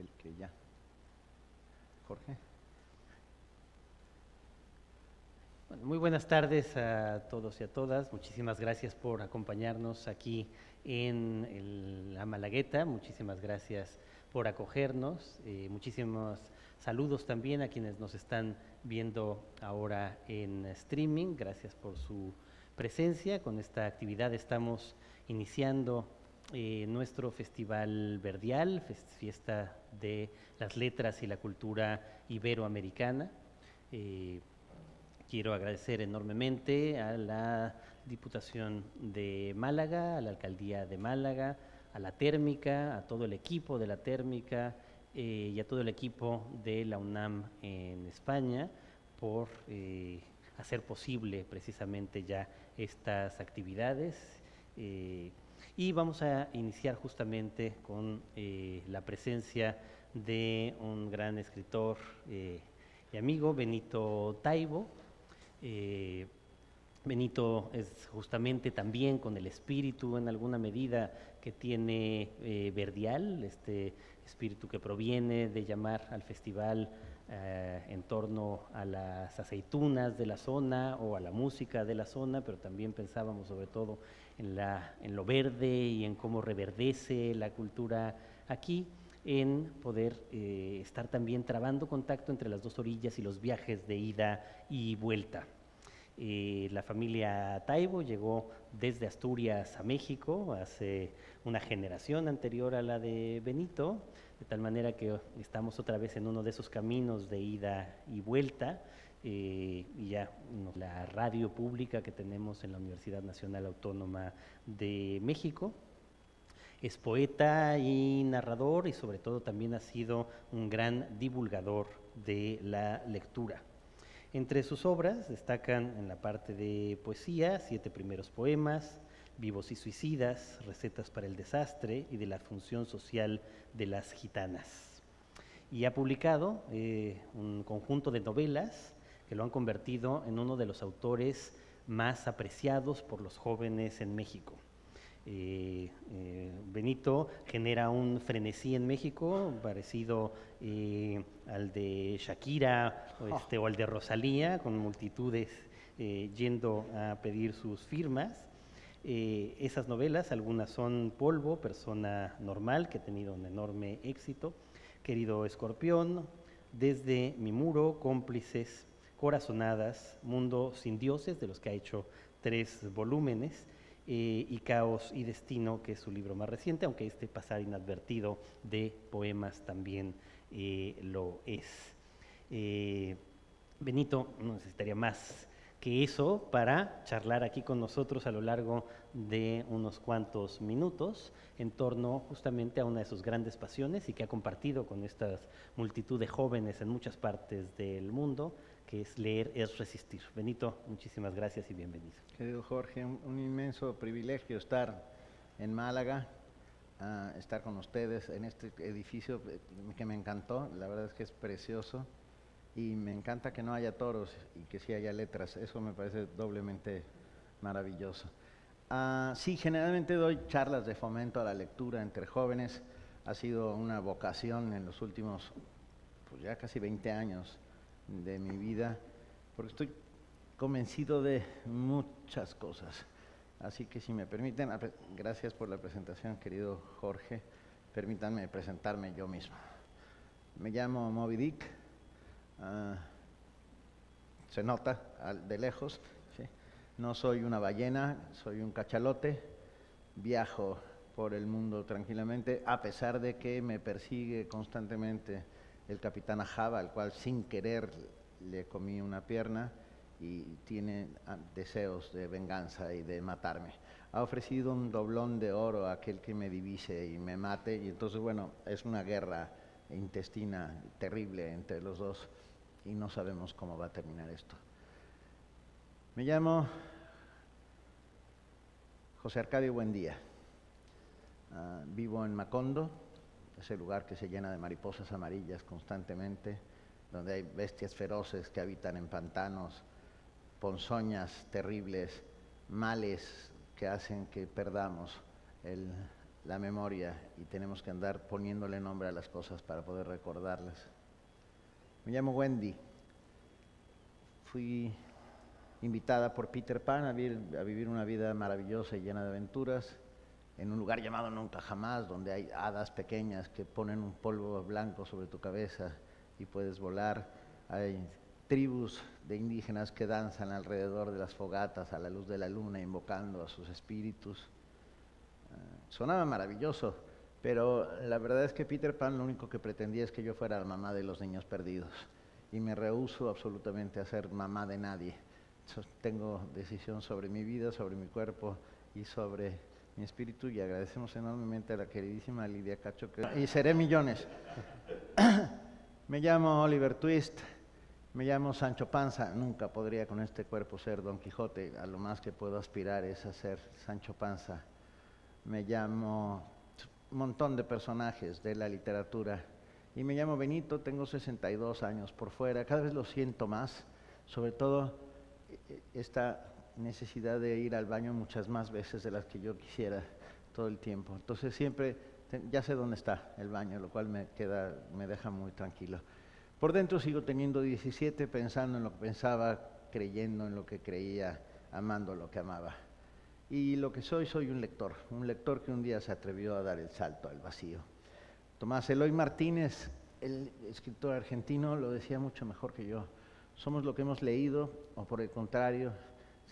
el que ya. Jorge. Bueno, muy buenas tardes a todos y a todas. Muchísimas gracias por acompañarnos aquí en la Malagueta. Muchísimas gracias por acogernos. Muchísimos saludos también a quienes nos están viendo ahora en streaming. Gracias por su presencia. Con esta actividad estamos iniciando nuestro Festival Verdial, fiesta de las letras y la cultura iberoamericana. Quiero agradecer enormemente a la Diputación de Málaga, a la Alcaldía de Málaga, a la Térmica, a todo el equipo de la Térmica y a todo el equipo de la UNAM en España por hacer posible precisamente ya estas actividades. Y vamos a iniciar justamente con la presencia de un gran escritor y amigo, Benito Taibo. Benito es justamente también con el espíritu en alguna medida que tiene Verdial, este espíritu que proviene de llamar al festival en torno a las aceitunas de la zona o a la música de la zona, pero también pensábamos sobre todo en lo verde y en cómo reverdece la cultura aquí, en poder estar también trabando contacto entre las dos orillas y los viajes de ida y vuelta. La familia Taibo llegó desde Asturias a México hace una generación anterior a la de Benito, de tal manera que estamos otra vez en uno de esos caminos de ida y vuelta. Y ya la radio pública que tenemos en la Universidad Nacional Autónoma de México. Es poeta y narrador y sobre todo también ha sido un gran divulgador de la lectura. Entre sus obras destacan en la parte de poesía 7 primeros poemas, Vivos y suicidas, Recetas para el desastre y de la función social de las gitanas. Y ha publicado un conjunto de novelas que lo han convertido en uno de los autores más apreciados por los jóvenes en México. Benito genera un frenesí en México parecido al de Shakira o al de Rosalía, con multitudes yendo a pedir sus firmas. Esas novelas, algunas son Polvo, Persona Normal, que ha tenido un enorme éxito, Querido Escorpión, Desde mi muro, Cómplices, Corazonadas, Mundo sin dioses, de los que ha hecho 3 volúmenes, y Caos y Destino, que es su libro más reciente, aunque este pasar inadvertido de poemas también lo es. Benito no necesitaría más que eso para charlar aquí con nosotros a lo largo de unos cuantos minutos en torno justamente a una de sus grandes pasiones y que ha compartido con esta multitud de jóvenes en muchas partes del mundo, que es leer es resistir. Benito, muchísimas gracias y bienvenido. Querido Jorge, un inmenso privilegio estar en Málaga, estar con ustedes en este edificio que me encantó. La verdad es que es precioso y me encanta que no haya toros y que sí haya letras. Eso me parece doblemente maravilloso. Sí, generalmente doy charlas de fomento a la lectura entre jóvenes. Ha sido una vocación en los últimos, pues ya casi 20 años de mi vida, porque estoy convencido de muchas cosas. Así que si me permiten, gracias por la presentación, querido Jorge. Permítanme presentarme yo mismo. Me llamo Moby Dick. Se nota de lejos, ¿sí? No soy una ballena, soy un cachalote. Viajo por el mundo tranquilamente, a pesar de que me persigue constantemente el capitán Ahab, al cual sin querer le comí una pierna y tiene deseos de venganza y de matarme. Ha ofrecido un doblón de oro a aquel que me divise y me mate, y entonces, bueno, es una guerra intestina terrible entre los dos y no sabemos cómo va a terminar esto. Me llamo José Arcadio Buendía. Vivo en Macondo, ese lugar que se llena de mariposas amarillas constantemente, donde hay bestias feroces que habitan en pantanos, ponzoñas terribles, males que hacen que perdamos el la memoria y tenemos que andar poniéndole nombre a las cosas para poder recordarlas. Me llamo Wendy. Fui invitada por Peter Pan a vivir una vida maravillosa y llena de aventuras en un lugar llamado Nunca Jamás, donde hay hadas pequeñas que ponen un polvo blanco sobre tu cabeza y puedes volar. Hay tribus de indígenas que danzan alrededor de las fogatas a la luz de la luna, invocando a sus espíritus. Sonaba maravilloso, pero la verdad es que Peter Pan lo único que pretendía es que yo fuera la mamá de los niños perdidos, y me rehúso absolutamente a ser mamá de nadie. Tengo decisión sobre mi vida, sobre mi cuerpo y sobre mi espíritu, y agradecemos enormemente a la queridísima Lidia Cacho, y seré millones. Me llamo Oliver Twist, me llamo Sancho Panza. Nunca podría con este cuerpo ser Don Quijote, a lo más que puedo aspirar es a ser Sancho Panza. Me llamo un montón de personajes de la literatura, y me llamo Benito, tengo 62 años por fuera, cada vez lo siento más, sobre todo esta necesidad de ir al baño muchas más veces de las que yo quisiera todo el tiempo. Entonces siempre ya sé dónde está el baño, lo cual me deja muy tranquilo. Por dentro sigo teniendo 17, pensando en lo que pensaba, creyendo en lo que creía, amando lo que amaba. Y lo que soy un lector que un día se atrevió a dar el salto al vacío. Tomás Eloy Martínez, el escritor argentino, lo decía mucho mejor que yo. Somos lo que hemos leído, o por el contrario,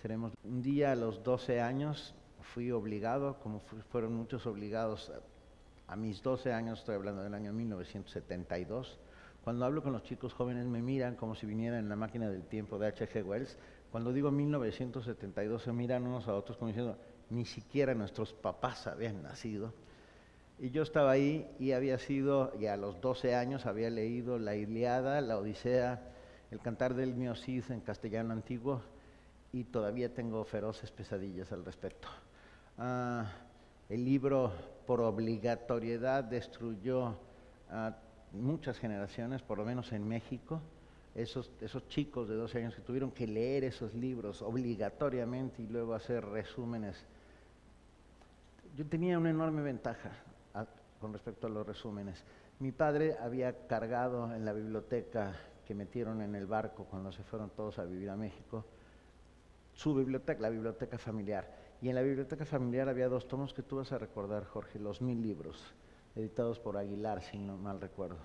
seremos. Un día a los 12 años fui obligado, como fueron muchos obligados a mis 12 años, estoy hablando del año 1972. Cuando hablo con los chicos jóvenes me miran como si viniera en la máquina del tiempo de H.G. Wells. Cuando digo 1972 se miran unos a otros como diciendo, ni siquiera nuestros papás habían nacido. Y yo estaba ahí y y a los 12 años había leído la Ilíada, la Odisea, el Cantar del Mío Cid en castellano antiguo, y todavía tengo feroces pesadillas al respecto. El libro, por obligatoriedad, destruyó a muchas generaciones, por lo menos en México. Esos chicos de 12 años que tuvieron que leer esos libros obligatoriamente y luego hacer resúmenes. Yo tenía una enorme ventaja con respecto a los resúmenes. Mi padre había cargado en la biblioteca que metieron en el barco cuando se fueron todos a vivir a México, su biblioteca, la biblioteca familiar. Y en la biblioteca familiar había 2 tomos que tú vas a recordar, Jorge, Los 1000 libros, editados por Aguilar, si no mal recuerdo.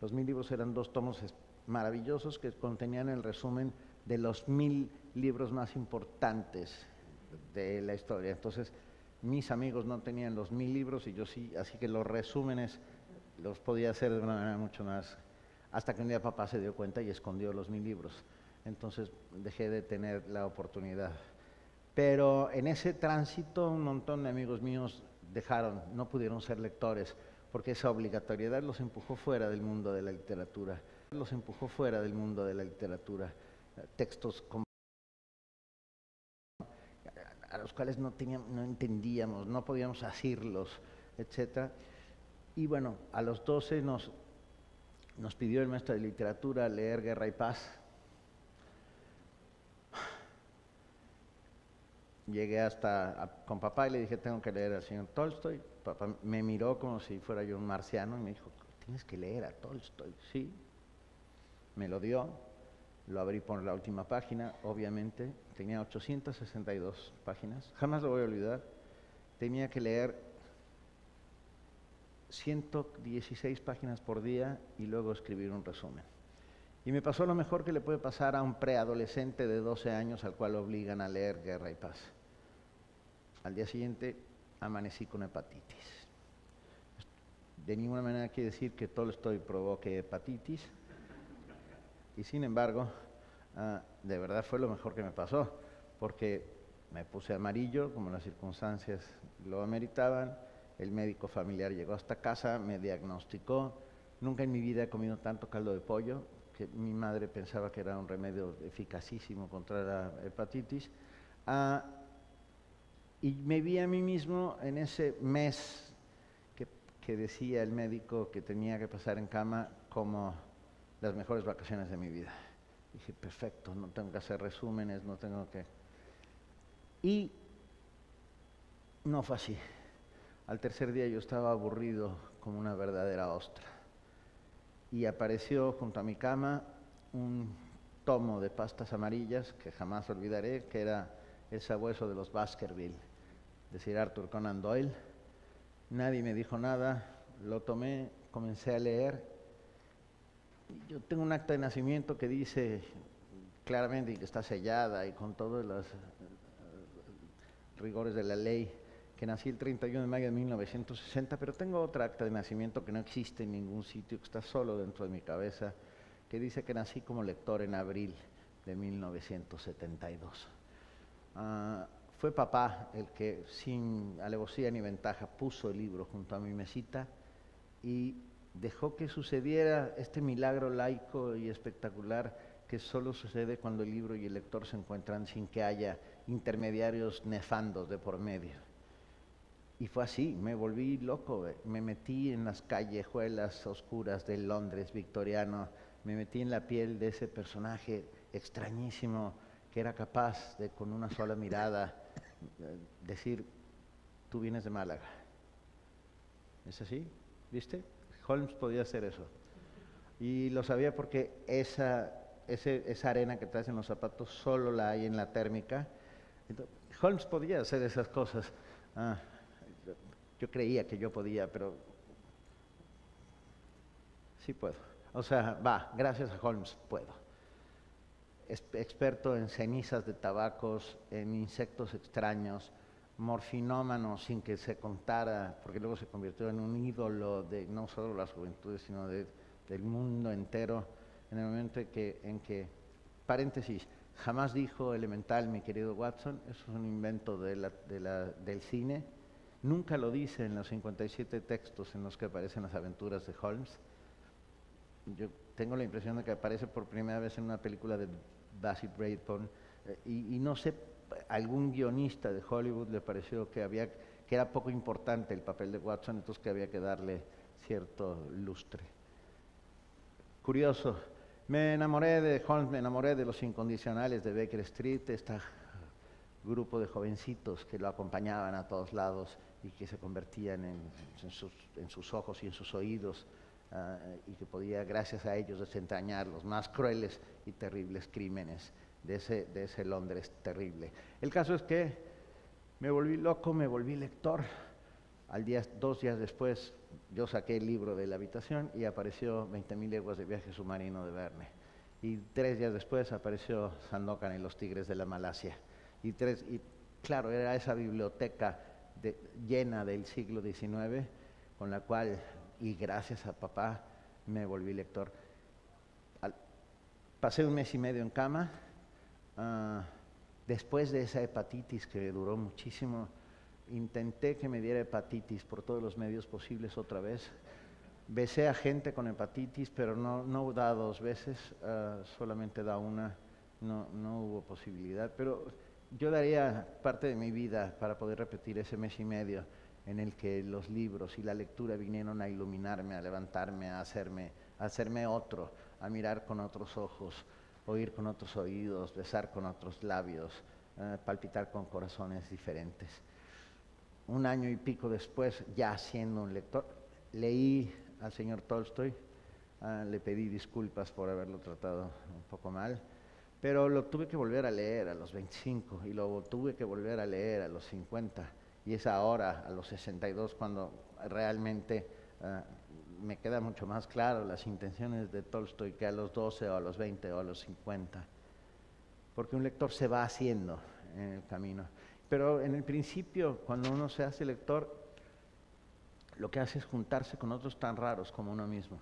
Los 1000 libros eran 2 tomos maravillosos que contenían el resumen de los 1000 libros más importantes de la historia. Entonces, mis amigos no tenían los 1000 libros y yo sí, así que los resúmenes los podía hacer de una manera mucho más, hasta que un día papá se dio cuenta y escondió los 1000 libros. Entonces dejé de tener la oportunidad. Pero en ese tránsito un montón de amigos míos no pudieron ser lectores, porque esa obligatoriedad los empujó fuera del mundo de la literatura. Textos a los cuales no entendíamos, no podíamos asirlos, etc. Y bueno, a los 12 nos pidió el maestro de literatura leer Guerra y Paz. Llegué con papá y le dije, tengo que leer al señor Tolstoy. Papá me miró como si fuera yo un marciano y me dijo, tienes que leer a Tolstoy. Sí, me lo dio, lo abrí por la última página, obviamente, tenía 862 páginas, jamás lo voy a olvidar. Tenía que leer 116 páginas por día y luego escribir un resumen. Y me pasó lo mejor que le puede pasar a un preadolescente de 12 años al cual obligan a leer Guerra y Paz. Al día siguiente amanecí con hepatitis. De ninguna manera quiere decir que Tolstoy provoque hepatitis, y sin embargo, de verdad fue lo mejor que me pasó, porque me puse amarillo, como las circunstancias lo ameritaban. El médico familiar llegó hasta casa, me diagnosticó. Nunca en mi vida he comido tanto caldo de pollo, que mi madre pensaba que era un remedio eficacísimo contra la hepatitis. Y me vi a mí mismo en ese mes que decía el médico que tenía que pasar en cama como las mejores vacaciones de mi vida. Dije, perfecto, no tengo que hacer resúmenes, no tengo que... Y no fue así. Al tercer día yo estaba aburrido como una verdadera ostra y apareció junto a mi cama un tomo de pastas amarillas que jamás olvidaré, que era El sabueso de los Baskerville, de Sir Arthur Conan Doyle. Nadie me dijo nada, lo tomé, comencé a leer. Yo tengo un acta de nacimiento que dice claramente y que está sellada y con todos los rigores de la ley, que nací el 31 de mayo de 1960, pero tengo otra acta de nacimiento que no existe en ningún sitio, que está solo dentro de mi cabeza, que dice que nací como lector en abril de 1972. Fue papá el que, sin alevosía ni ventaja, puso el libro junto a mi mesita y dejó que sucediera este milagro laico y espectacular que solo sucede cuando el libro y el lector se encuentran sin que haya intermediarios nefandos de por medio. Y fue así, me volví loco, me metí en las callejuelas oscuras del Londres victoriano, me metí en la piel de ese personaje extrañísimo que era capaz de, con una sola mirada, decir, tú vienes de Málaga. ¿Es así? ¿Viste? Holmes podía hacer eso. Y lo sabía porque esa arena que traes en los zapatos solo la hay en la térmica. Entonces, Holmes podía hacer esas cosas. Yo creía que yo podía, pero sí puedo. O sea, gracias a Holmes puedo. Experto en cenizas de tabacos, en insectos extraños, morfinómano sin que se contara, porque luego se convirtió en un ídolo de no solo las juventudes, sino del mundo entero, en el momento en que, paréntesis, jamás dijo elemental, mi querido Watson, eso es un invento del cine, nunca lo dice en los 57 textos en los que aparecen las aventuras de Holmes. Yo tengo la impresión de que aparece por primera vez en una película de Basil Rathbone, y no sé, algún guionista de Hollywood le pareció que era poco importante el papel de Watson, entonces que había que darle cierto lustre. Curioso, me enamoré de Holmes, me enamoré de Los Incondicionales de Baker Street, este grupo de jovencitos que lo acompañaban a todos lados y que se convertían en sus ojos y en sus oídos, y que podía, gracias a ellos, desentrañar los más crueles y terribles crímenes de ese Londres terrible. El caso es que me volví loco, me volví lector. 2 días después, yo saqué el libro de la habitación y apareció 20.000 leguas de viaje submarino de Verne. Y 3 días después apareció Sandokan y los tigres de la Malasia. Y claro, era esa biblioteca llena del siglo XIX, con la cual, y gracias a papá, me volví lector. Pasé 1 mes y medio en cama. Después de esa hepatitis que duró muchísimo, intenté que me diera hepatitis por todos los medios posibles otra vez. Besé a gente con hepatitis, pero no da 2 veces, solamente da 1, no hubo posibilidad. Pero yo daría parte de mi vida para poder repetir ese mes y medio en el que los libros y la lectura vinieron a iluminarme, a levantarme, a hacerme otro, a mirar con otros ojos, oír con otros oídos, besar con otros labios, palpitar con corazones diferentes. 1 año y pico después, ya siendo un lector, leí al señor Tolstoy, le pedí disculpas por haberlo tratado un poco mal, pero lo tuve que volver a leer a los 25 y lo tuve que volver a leer a los 50, y es ahora, a los 62, cuando realmente me queda mucho más claro las intenciones de Tolstoy que a los 12 o a los 20 o a los 50, porque un lector se va haciendo en el camino. Pero en el principio, cuando uno se hace lector, lo que hace es juntarse con otros tan raros como uno mismo,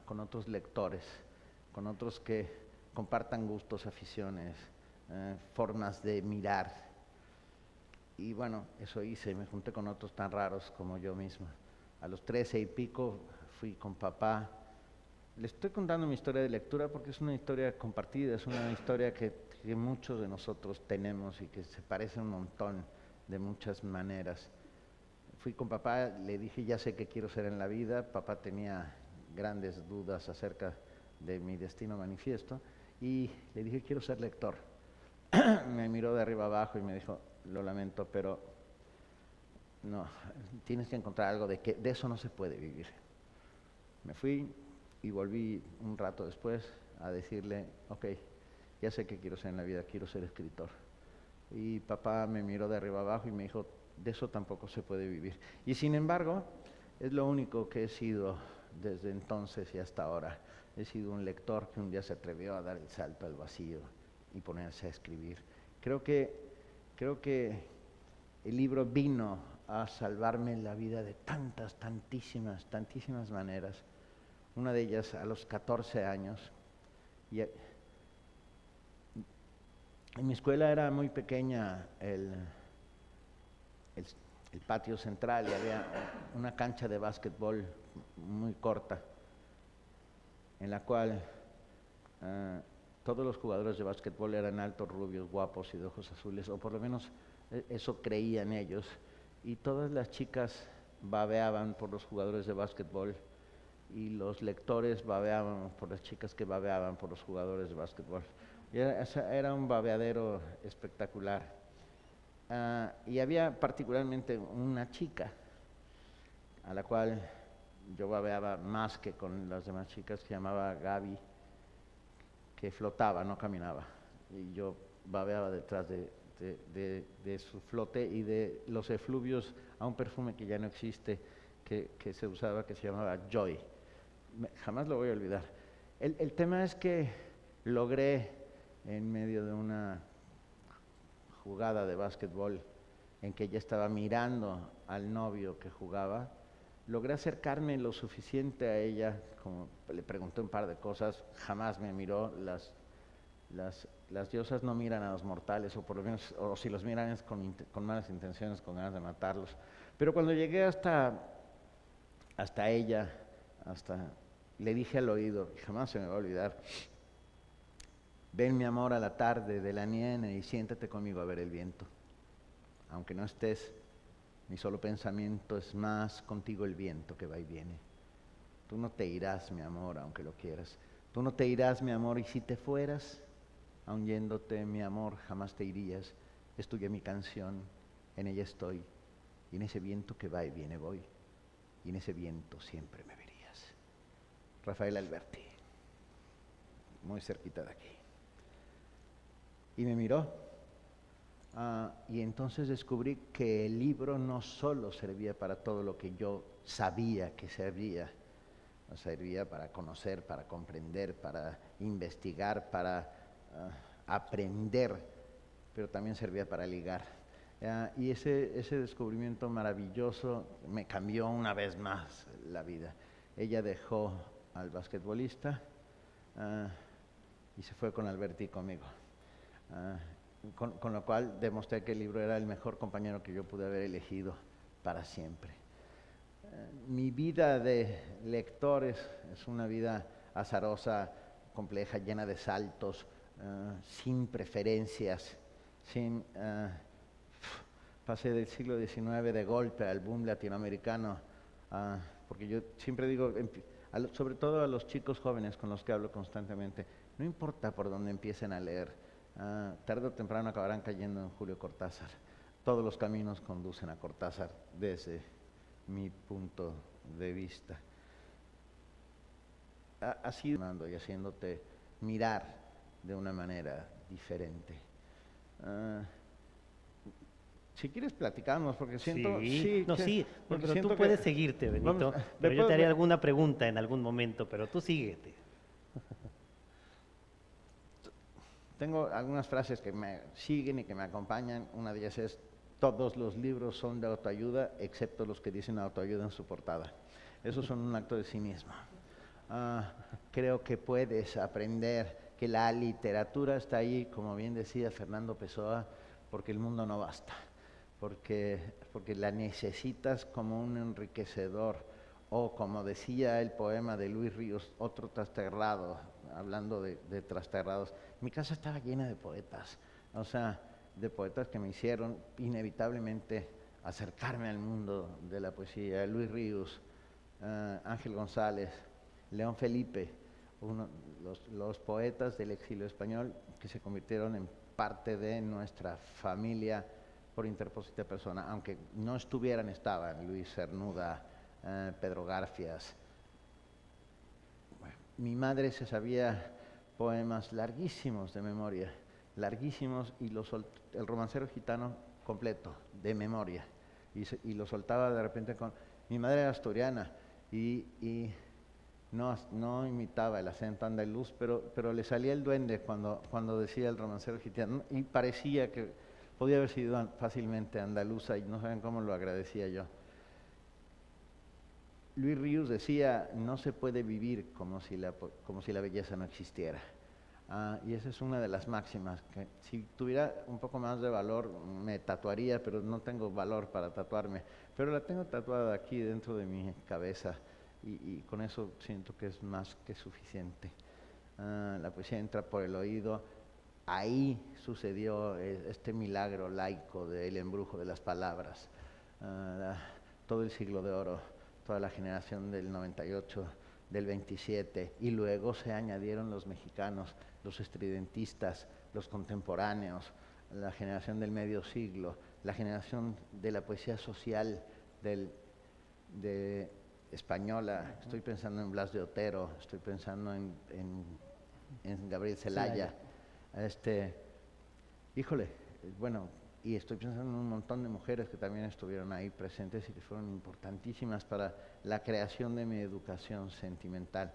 con otros lectores, con otros que compartan gustos, aficiones, formas de mirar. Y bueno, eso hice, me junté con otros tan raros como yo mismo. A los 13 y pico fui con papá. Le estoy contando mi historia de lectura porque es una historia compartida, es una historia que muchos de nosotros tenemos y que se parece un montón de muchas maneras. Fui con papá, le dije, ya sé qué quiero ser en la vida. Papá tenía grandes dudas acerca de mi destino manifiesto y le dije, quiero ser lector. Me miró de arriba abajo y me dijo, lo lamento, pero no, tienes que encontrar algo de que de eso no se puede vivir. Me fui y volví un rato después a decirle, ok, ya sé qué quiero ser en la vida, quiero ser escritor. Y papá me miró de arriba abajo y me dijo, de eso tampoco se puede vivir. Y sin embargo, es lo único que he sido desde entonces y hasta ahora. He sido un lector que un día se atrevió a dar el salto al vacío y ponerse a escribir. Creo que el libro vino a salvarme la vida de tantísimas maneras. Una de ellas a los 14 años. Y en mi escuela era muy pequeña el patio central y había una cancha de básquetbol muy corta, en la cual todos los jugadores de básquetbol eran altos, rubios, guapos y de ojos azules, o por lo menos eso creían ellos, y todas las chicas babeaban por los jugadores de básquetbol y los lectores babeaban por las chicas que babeaban por los jugadores de básquetbol. Y era un babeadero espectacular. Y había particularmente una chica a la cual yo babeaba más que con las demás chicas, que se llamaba Gaby, que flotaba, no caminaba. Y yo babeaba detrás de su flote y de los efluvios a un perfume que ya no existe, que se usaba, que se llamaba Joy. Jamás lo voy a olvidar. El tema es que logré, en medio de una jugada de básquetbol en que ella estaba mirando al novio que jugaba, logré acercarme lo suficiente a ella, como le pregunté un par de cosas, jamás me miró. Las diosas no miran a los mortales, o por lo menos, o si los miran es con malas intenciones, con ganas de matarlos. Pero cuando llegué hasta ella, le dije al oído, y jamás se me va a olvidar, ven mi amor a la tarde de la nieve y siéntate conmigo a ver el viento. Aunque no estés, mi solo pensamiento es más contigo el viento que va y viene. Tú no te irás, mi amor, aunque lo quieras. Tú no te irás, mi amor, y si te fueras, aun yéndote, mi amor, jamás te irías. Es tuya mi canción, en ella estoy, y en ese viento que va y viene voy, y en ese viento siempre me verías. Rafael Alberti, muy cerquita de aquí. Y me miró, y entonces descubrí que el libro no solo servía para todo lo que yo sabía que servía, servía para conocer, para comprender, para investigar, para aprender, pero también servía para ligar. Y ese descubrimiento maravilloso me cambió una vez más la vida. Ella dejó al basquetbolista y se fue con Alberti y conmigo. Con lo cual demostré que el libro era el mejor compañero que yo pude haber elegido para siempre. Mi vida de lector es una vida azarosa, compleja, llena de saltos, sin preferencias, pasé del siglo XIX de golpe al boom latinoamericano, porque yo siempre digo, sobre todo a los chicos jóvenes con los que hablo constantemente, no importa por dónde empiecen a leer, tarde o temprano acabarán cayendo en Julio Cortázar. Todos los caminos conducen a Cortázar desde mi punto de vista. Así y haciéndote mirar de una manera diferente. Si quieres platicamos, porque siento... Pero tú puedes seguirte, Benito, pero yo te haré alguna pregunta en algún momento, pero tú síguete. Tengo algunas frases que me siguen y que me acompañan. Una de ellas es: todos los libros son de autoayuda, excepto los que dicen autoayuda en su portada. Esos son un acto de cinismo. Creo que puedes aprender que la literatura está ahí, como bien decía Fernando Pessoa, porque el mundo no basta, porque la necesitas como un enriquecedor, o como decía el poema de Luis Ríos, otro trasterrado, hablando de trasterrados. Mi casa estaba llena de poetas, o sea, de poetas que me hicieron inevitablemente acercarme al mundo de la poesía. Luis Ríos, Ángel González, León Felipe, los poetas del exilio español que se convirtieron en parte de nuestra familia por interpósita persona, aunque no estuvieran, estaban Luis Cernuda, Pedro Garfias. Bueno, mi madre se sabía poemas larguísimos de memoria, larguísimos, y el romancero gitano completo, de memoria, y lo soltaba de repente con... Mi madre era asturiana y no imitaba el acento andaluz, pero le salía el duende cuando decía el romancero gitano, y parecía que podía haber sido fácilmente andaluza, y no saben cómo lo agradecía yo. Luis Ríos decía, no se puede vivir como si la belleza no existiera. Y esa es una de las máximas, que si tuviera un poco más de valor me tatuaría, pero no tengo valor para tatuarme, pero la tengo tatuada aquí dentro de mi cabeza, y con eso siento que es más que suficiente. La poesía entra por el oído. Ahí sucedió este milagro laico del embrujo de las palabras. Todo el siglo de oro, toda la generación del 98, del 27, y luego se añadieron los mexicanos, los estridentistas, los contemporáneos, la generación del medio siglo, la generación de la poesía social de española. Estoy pensando en Blas de Otero, estoy pensando en Gabriel Celaya. Híjole, bueno, y estoy pensando en un montón de mujeres que también estuvieron ahí presentes y que fueron importantísimas para la creación de mi educación sentimental.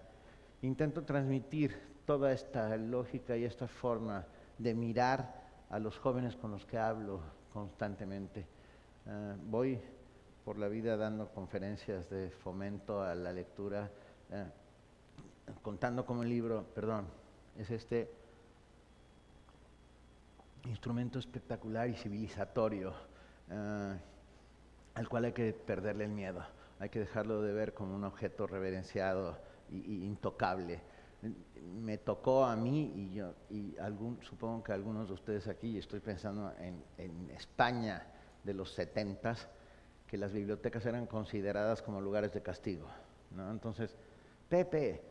Intento transmitir toda esta lógica y esta forma de mirar a los jóvenes con los que hablo constantemente. Voy por la vida dando conferencias de fomento a la lectura, contando como el libro, es este instrumento espectacular y civilizatorio, al cual hay que perderle el miedo, hay que dejarlo de ver como un objeto reverenciado y intocable. Me tocó a mí supongo que algunos de ustedes aquí, estoy pensando en España de los 70s, que las bibliotecas eran consideradas como lugares de castigo, ¿no? Entonces, Pepe,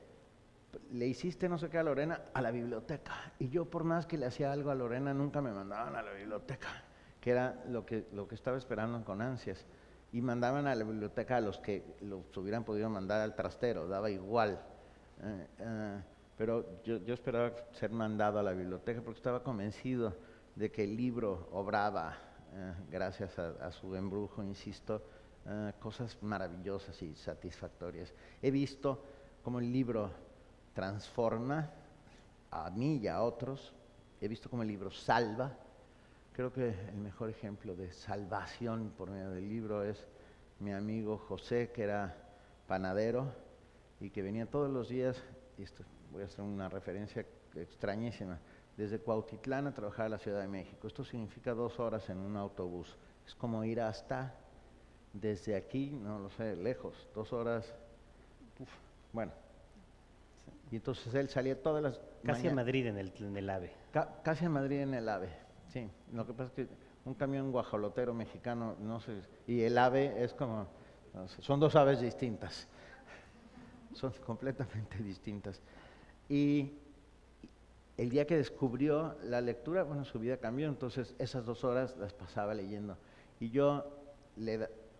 le hiciste no sé qué a Lorena, a la biblioteca. Y yo, por más que le hacía algo a Lorena, nunca me mandaban a la biblioteca, que era lo que estaba esperando con ansias. Y mandaban a la biblioteca a los que los hubieran podido mandar al trastero, daba igual. Pero yo esperaba ser mandado a la biblioteca porque estaba convencido de que el libro obraba, gracias a su embrujo, insisto, cosas maravillosas y satisfactorias. He visto cómo el libro transforma a mí y a otros. He visto cómo el libro salva. Creo que el mejor ejemplo de salvación por medio del libro es mi amigo José, que era panadero y que venía todos los días, y esto voy a hacer una referencia extrañísima, desde Cuautitlán a trabajar a la Ciudad de México. Esto significa 2 horas en un autobús. Es como ir hasta, desde aquí, no lo sé, lejos, 2 horas. Bueno. Y entonces él salía todas las Casi a Madrid en el AVE. Casi a Madrid en el AVE, sí. Lo que pasa es que un camión guajolotero mexicano, no sé, y el AVE es como, no sé, son 2 aves distintas. Son completamente distintas. Y el día que descubrió la lectura, bueno, su vida cambió, entonces esas 2 horas las pasaba leyendo. Y yo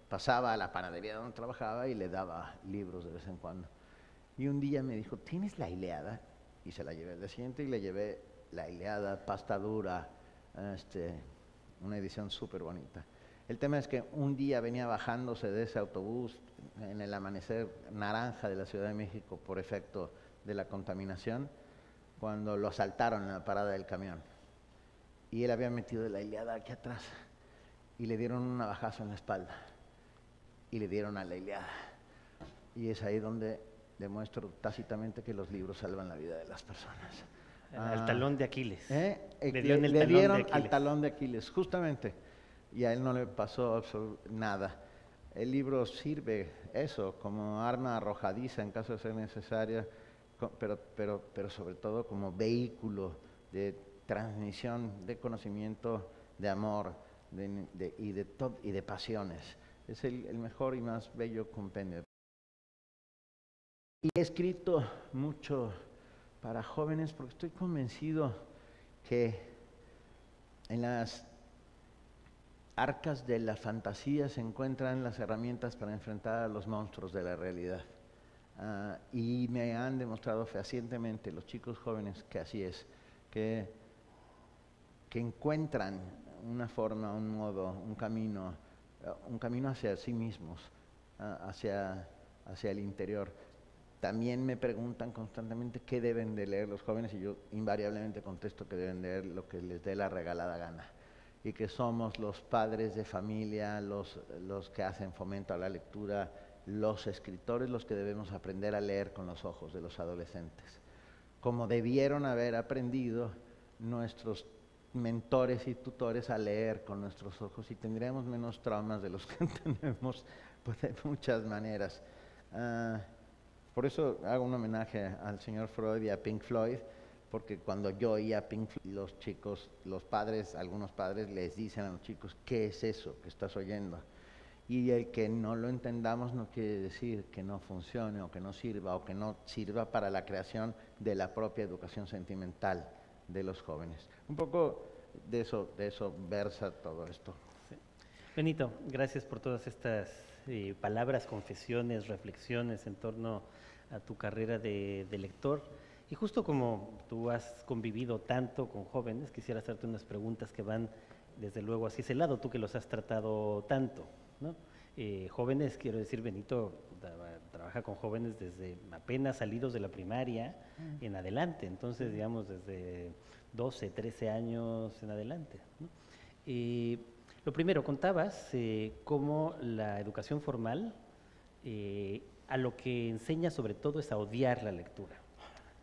pasaba a la panadería donde trabajaba y le daba libros de vez en cuando. Y un día me dijo, ¿tienes la Ilíada? Y se la llevé al día siguiente y le llevé la Ilíada, pasta dura, una edición súper bonita. El tema es que un día venía bajándose de ese autobús en el amanecer naranja de la Ciudad de México por efecto de la contaminación, cuando lo asaltaron en la parada del camión. Y él había metido la Ilíada aquí atrás y le dieron un navajazo en la espalda y le dieron a la Ilíada. Y es ahí donde demuestro tácitamente que los libros salvan la vida de las personas. Al talón de Aquiles. Le dieron al talón de Aquiles, justamente. Y a él no le pasó nada. El libro sirve eso como arma arrojadiza en caso de ser necesaria, pero sobre todo como vehículo de transmisión de conocimiento, de amor y de pasiones. Es el mejor y más bello compendio. Y he escrito mucho para jóvenes porque estoy convencido que en las arcas de la fantasía se encuentran las herramientas para enfrentar a los monstruos de la realidad. Y me han demostrado fehacientemente los chicos jóvenes que así es, que encuentran una forma, un modo, un camino hacia sí mismos, hacia el interior. También me preguntan constantemente qué deben de leer los jóvenes y yo invariablemente contesto que deben leer lo que les dé la regalada gana y que somos los padres de familia, los que hacen fomento a la lectura, los escritores los que debemos aprender a leer con los ojos de los adolescentes, como debieron haber aprendido nuestros mentores y tutores a leer con nuestros ojos y tendríamos menos traumas de los que tenemos pues, de muchas maneras. Por eso hago un homenaje al señor Freud y a Pink Floyd, porque cuando yo oía Pink Floyd, los chicos, los padres, algunos padres les dicen a los chicos, ¿qué es eso que estás oyendo? Y el que no lo entendamos no quiere decir que no funcione o que no sirva o que no sirva para la creación de la propia educación sentimental de los jóvenes. Un poco de eso versa todo esto. Sí. Benito, gracias por todas estas palabras, confesiones, reflexiones en torno a tu carrera de lector. Y justo como tú has convivido tanto con jóvenes, quisiera hacerte unas preguntas que van desde luego hacia ese lado, tú que los has tratado tanto, ¿no? Jóvenes, quiero decir, Benito trabaja con jóvenes desde apenas salidos de la primaria en adelante, entonces digamos desde 12, 13 años en adelante, ¿no? Lo primero, contabas cómo la educación formal a lo que enseña sobre todo es a odiar la lectura.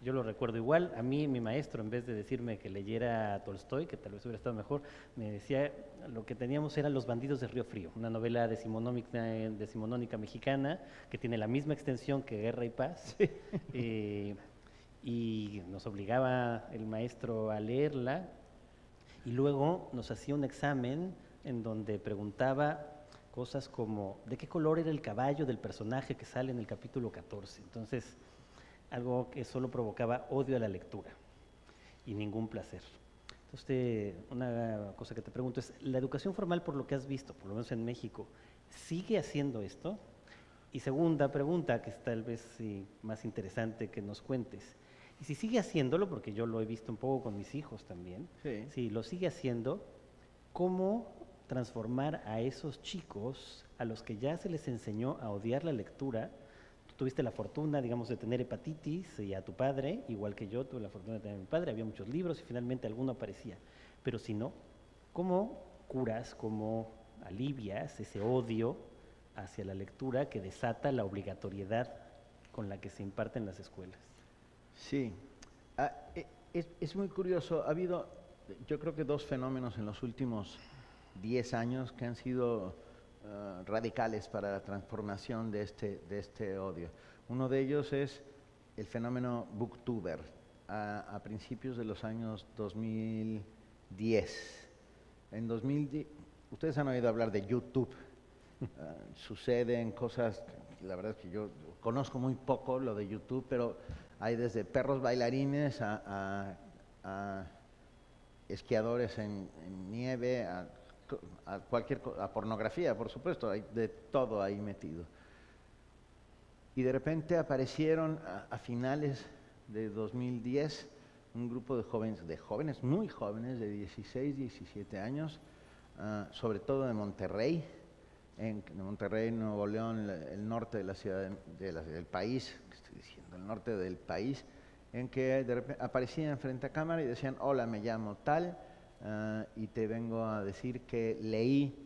Yo lo recuerdo igual, a mí mi maestro, en vez de decirme que leyera a Tolstoy, que tal vez hubiera estado mejor, me decía lo que teníamos eran Los bandidos de Río Frío, una novela decimonónica mexicana que tiene la misma extensión que Guerra y Paz, sí. Y nos obligaba el maestro a leerla y luego nos hacía un examen en donde preguntaba cosas como ¿de qué color era el caballo del personaje que sale en el capítulo 14? Entonces, algo que solo provocaba odio a la lectura y ningún placer. Entonces, una cosa que te pregunto es, ¿la educación formal, por lo que has visto, por lo menos en México, sigue haciendo esto? Y segunda pregunta, que es tal vez más interesante que nos cuentes, y si sigue haciéndolo, porque yo lo he visto un poco con mis hijos también, sí. Si lo sigue haciendo, ¿cómo transformar a esos chicos a los que ya se les enseñó a odiar la lectura? Tuviste la fortuna, digamos, de tener hepatitis y a tu padre, igual que yo tuve la fortuna de tener a mi padre, había muchos libros y finalmente alguno aparecía. Pero si no, ¿cómo curas, cómo alivias ese odio hacia la lectura que desata la obligatoriedad con la que se imparte en las escuelas? Sí, es muy curioso, ha habido yo creo que dos fenómenos en los últimos 10 años que han sido radicales para la transformación de este odio. Uno de ellos es el fenómeno booktuber a principios de los años 2010. En 2010, ustedes han oído hablar de YouTube. Suceden cosas, la verdad es que yo conozco muy poco lo de YouTube, pero hay desde perros bailarines a esquiadores en nieve, a pornografía, por supuesto, hay de todo ahí metido. Y de repente aparecieron a finales de 2010 un grupo de jóvenes muy jóvenes, de 16, 17 años, sobre todo de Monterrey, Nuevo León, el norte de la ciudad del país, ¿qué estoy diciendo? El norte del país, en que de repente aparecían frente a cámara y decían, hola, me llamo tal, y te vengo a decir que leí.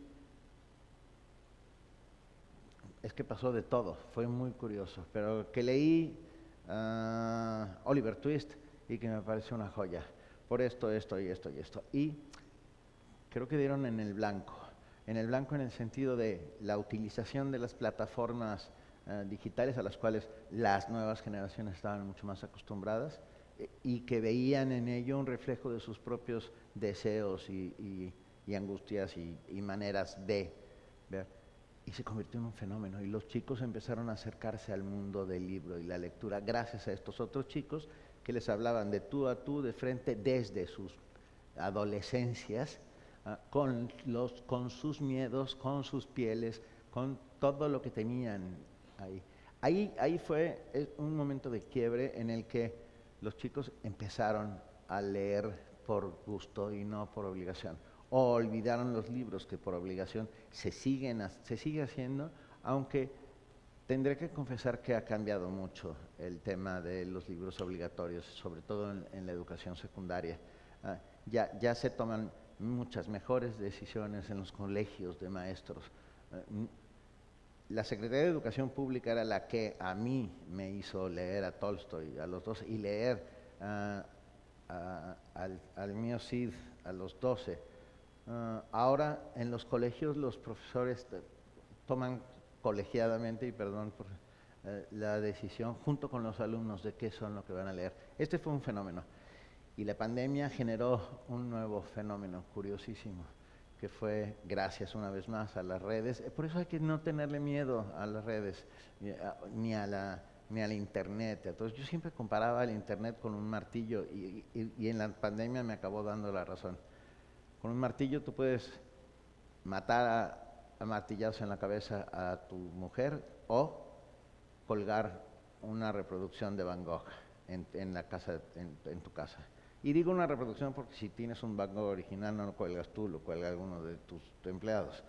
Es que pasó de todo, fue muy curioso, pero que leí Oliver Twist y que me pareció una joya, por esto, esto y esto y esto. Y creo que dieron en el blanco en el sentido de la utilización de las plataformas digitales a las cuales las nuevas generaciones estaban mucho más acostumbradas y que veían en ello un reflejo de sus propios deseos y angustias y maneras de ver. Y se convirtió en un fenómeno y los chicos empezaron a acercarse al mundo del libro y la lectura gracias a estos otros chicos que les hablaban de tú a tú, de frente, desde sus adolescencias, con sus miedos, con sus pieles, con todo lo que tenían ahí. Ahí fue un momento de quiebre en el que los chicos empezaron a leer por gusto y no por obligación. O olvidaron los libros que por obligación se sigue haciendo, aunque tendré que confesar que ha cambiado mucho el tema de los libros obligatorios, sobre todo en la educación secundaria. Ya se toman muchas mejores decisiones en los colegios de maestros. La Secretaría de Educación Pública era la que a mí me hizo leer a Tolstoy a los 12 y leer al mío Cid a los 12. Ahora en los colegios los profesores toman colegiadamente, y perdón por la decisión, junto con los alumnos de qué son lo que van a leer. Este fue un fenómeno. Y la pandemia generó un nuevo fenómeno curiosísimo, que fue gracias una vez más a las redes. Por eso hay que no tenerle miedo a las redes, ni a la internet. Entonces yo siempre comparaba el internet con un martillo y en la pandemia me acabó dando la razón. Con un martillo tú puedes matar a martillazos en la cabeza a tu mujer o colgar una reproducción de Van Gogh en la casa, en tu casa. Y digo una reproducción porque si tienes un Van Gogh original no lo cuelgas tú, lo cuelga alguno de tus empleados.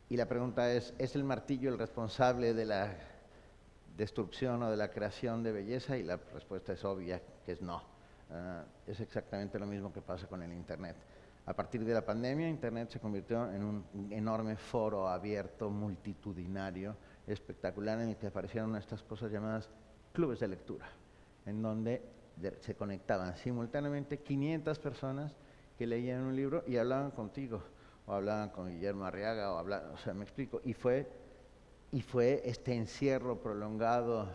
Y la pregunta ¿es el martillo el responsable de la destrucción o de la creación de belleza? Y la respuesta es obvia, que es no. Es exactamente lo mismo que pasa con el Internet. A partir de la pandemia, Internet se convirtió en un enorme foro abierto, multitudinario, espectacular, en el que aparecieron estas cosas llamadas clubes de lectura, en donde se conectaban simultáneamente 500 personas que leían un libro y hablaban contigo, o hablaban con Guillermo Arriaga, o sea, me explico, y fue este encierro prolongado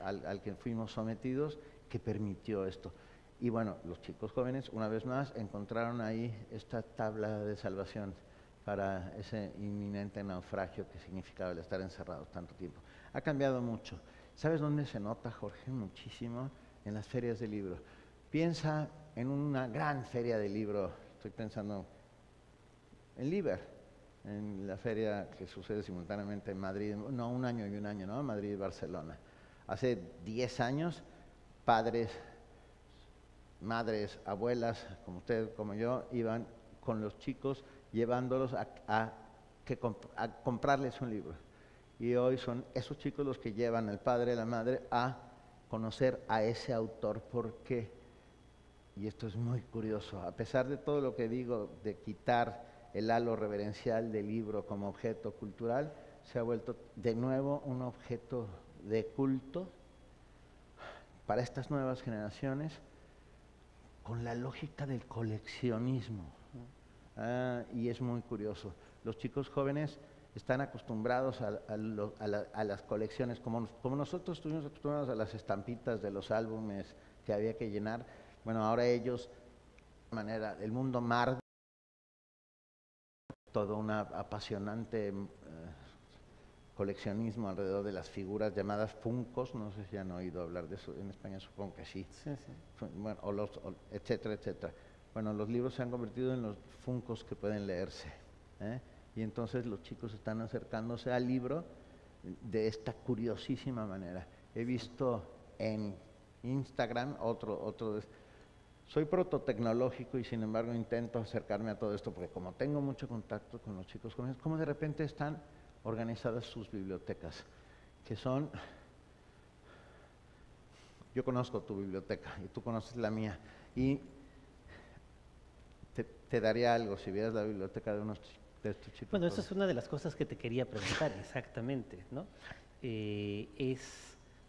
al que fuimos sometidos que permitió esto. Y bueno, los chicos jóvenes, una vez más, encontraron ahí esta tabla de salvación para ese inminente naufragio que significaba el estar encerrados tanto tiempo. Ha cambiado mucho. ¿Sabes dónde se nota, Jorge? Muchísimo en las ferias de libro. Piensa en una gran feria de libro, estoy pensando en Liber, en la feria que sucede simultáneamente en Madrid, no, un año y un año, ¿no? Madrid y Barcelona. Hace 10 años, padres, madres, abuelas, como usted, como yo, iban con los chicos llevándolos a comprarles un libro. Y hoy son esos chicos los que llevan al padre y la madre a conocer a ese autor. ¿Por qué? Y esto es muy curioso. A pesar de todo lo que digo de quitar el halo reverencial del libro como objeto cultural, se ha vuelto de nuevo un objeto de culto para estas nuevas generaciones, con la lógica del coleccionismo. Y es muy curioso. Los chicos jóvenes están acostumbrados a las colecciones, como nosotros estuvimos acostumbrados a las estampitas de los álbumes que había que llenar. Bueno, ahora ellos, de manera, el mundo Marvel, todo un apasionante coleccionismo alrededor de las figuras llamadas Funkos, no sé si han oído hablar de eso, en España supongo que sí. Sí, sí. Bueno, etcétera, etcétera. Bueno, los libros se han convertido en los Funkos que pueden leerse, y entonces los chicos están acercándose al libro de esta curiosísima manera. He visto en Instagram soy prototecnológico y sin embargo intento acercarme a todo esto porque como tengo mucho contacto con los chicos jóvenes, como de repente están organizadas sus bibliotecas, que son, yo conozco tu biblioteca y tú conoces la mía, y te daría algo si vieras la biblioteca de unos de estos chicos. Bueno, esa es una de las cosas que te quería preguntar, exactamente, ¿no?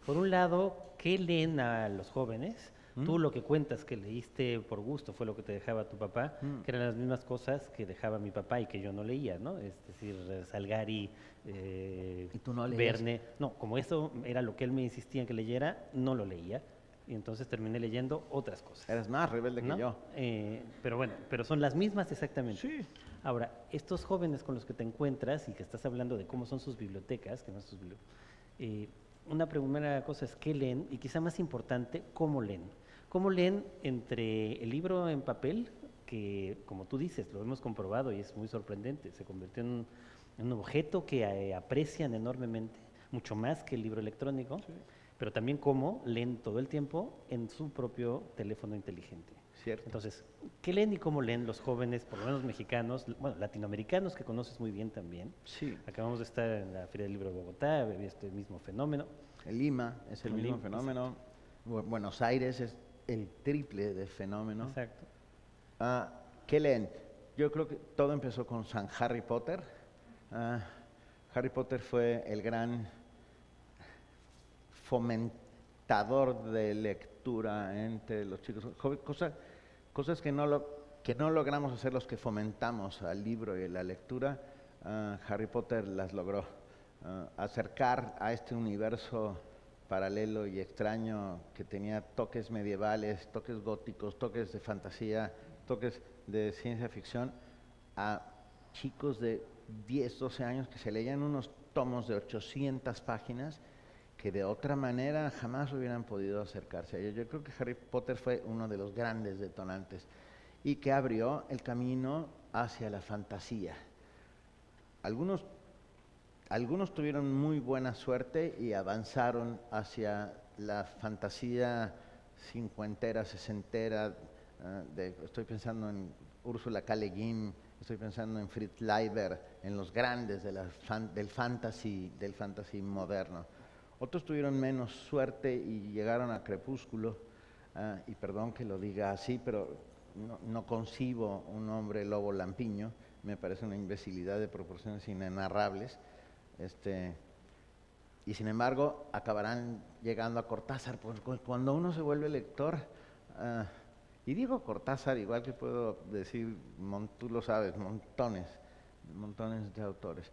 Por un lado, ¿qué leen a los jóvenes? Tú lo que cuentas que leíste por gusto fue lo que te dejaba tu papá, que eran las mismas cosas que dejaba mi papá y que yo no leía, ¿no? Es decir, Salgari, ¿Y tú no leías? Verne. No, como eso era lo que él me insistía en que leyera, no lo leía. Y entonces terminé leyendo otras cosas. Eres más rebelde ¿no? que yo. Pero bueno, pero son las mismas exactamente. Sí. Ahora, estos jóvenes con los que te encuentras y que estás hablando de cómo son sus bibliotecas, que no son sus una primera cosa es qué leen y quizá más importante, cómo leen. ¿Cómo leen entre el libro en papel, que, como tú dices, lo hemos comprobado y es muy sorprendente, se convirtió en un objeto que aprecian enormemente, mucho más que el libro electrónico, Sí. pero también cómo leen todo el tiempo en su propio teléfono inteligente. Cierto. Entonces, ¿qué leen y cómo leen los jóvenes, por lo menos mexicanos, bueno, latinoamericanos que conoces muy bien también? Sí. Acabamos de estar en la Feria del Libro de Bogotá, vi este mismo fenómeno. En Lima es el En mismo Lima, fenómeno. Buenos Aires es el triple de fenómeno. Exacto. ¿Qué leen? Yo creo que todo empezó con San Harry Potter. Harry Potter fue el gran fomentador de lectura entre los chicos. Cosas que no logramos hacer los que fomentamos al libro y la lectura, Harry Potter las logró. Acercar a este universo paralelo y extraño que tenía toques medievales, toques góticos, toques de fantasía, toques de ciencia ficción, a chicos de 10, 12 años que se leían unos tomos de 800 páginas que de otra manera jamás hubieran podido acercarse a ello. Yo creo que Harry Potter fue uno de los grandes detonantes y que abrió el camino hacia la fantasía. Algunos tuvieron muy buena suerte y avanzaron hacia la fantasía cincuentera, sesentera. Estoy pensando en Úrsula K. Le Guin, estoy pensando en Fritz Leiber, en los grandes del fantasy moderno. Otros tuvieron menos suerte y llegaron a Crepúsculo, y perdón que lo diga así, pero no concibo un hombre lobo lampiño, me parece una imbecilidad de proporciones inenarrables. Y sin embargo acabarán llegando a Cortázar, porque cuando uno se vuelve lector, y digo Cortázar igual que puedo decir, tú lo sabes, montones de autores,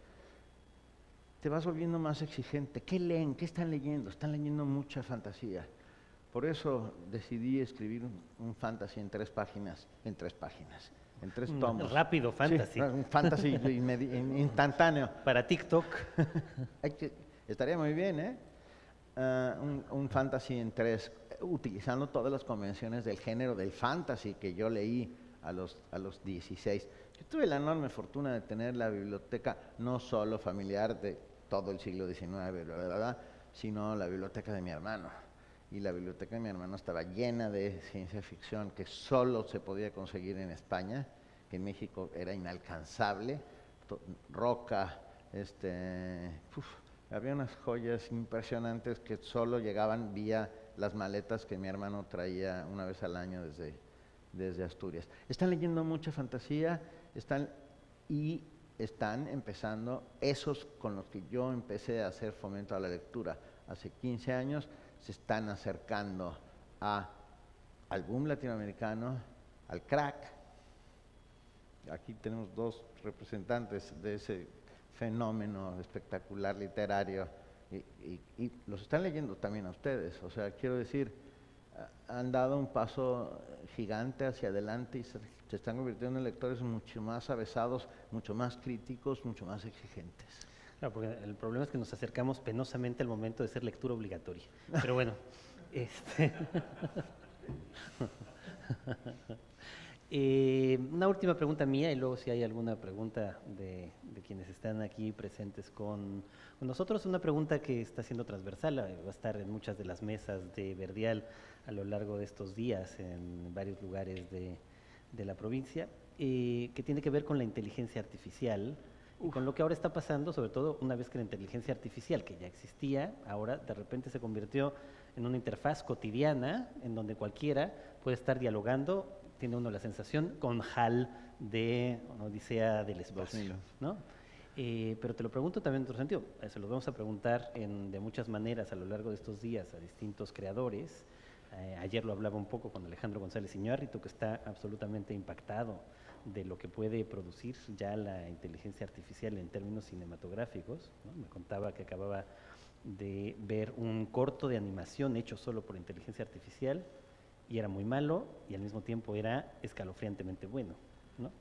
te vas volviendo más exigente. ¿Qué leen? ¿Qué están leyendo? Están leyendo mucha fantasía. Por eso decidí escribir un fantasy en 3 páginas, en 3 tomos. Rápido fantasy. Sí, un fantasy instantáneo. Para TikTok. Estaría muy bien, ¿eh? Un fantasy en 3, utilizando todas las convenciones del género del fantasy que yo leí a los 16. Yo tuve la enorme fortuna de tener la biblioteca no solo familiar de todo el siglo XIX, sino la biblioteca de mi hermano. Y la biblioteca de mi hermano estaba llena de ciencia ficción que solo se podía conseguir en España, que en México era inalcanzable. Roca, había unas joyas impresionantes que solo llegaban vía las maletas que mi hermano traía una vez al año desde Asturias. Están leyendo mucha fantasía, están empezando, esos con los que yo empecé a hacer fomento a la lectura hace 15 años, se están acercando al boom latinoamericano, al crack. Aquí tenemos 2 representantes de ese fenómeno espectacular literario y los están leyendo también a ustedes. O sea, quiero decir, han dado un paso gigante hacia adelante y se están convirtiendo en lectores mucho más avesados, mucho más críticos, mucho más exigentes. Claro, porque el problema es que nos acercamos penosamente al momento de ser lectura obligatoria. Pero bueno, una última pregunta mía y luego si hay alguna pregunta de quienes están aquí presentes con nosotros. Una pregunta que está siendo transversal, va a estar en muchas de las mesas de Verdial a lo largo de estos días en varios lugares de la provincia, que tiene que ver con la inteligencia artificial. Y con lo que ahora está pasando, sobre todo una vez que la inteligencia artificial, que ya existía, ahora de repente se convirtió en una interfaz cotidiana en donde cualquiera puede estar dialogando, tiene uno la sensación, con HAL de Odisea del Espacio, ¿no? Pero te lo pregunto también en otro sentido, se lo vamos a preguntar de muchas maneras a lo largo de estos días a distintos creadores. Ayer lo hablaba un poco con Alejandro González Iñárritu, que está absolutamente impactado de lo que puede producir ya la inteligencia artificial en términos cinematográficos, ¿no? Me contaba que acababa de ver un corto de animación hecho solo por inteligencia artificial y era muy malo y al mismo tiempo era escalofriantemente bueno, ¿no?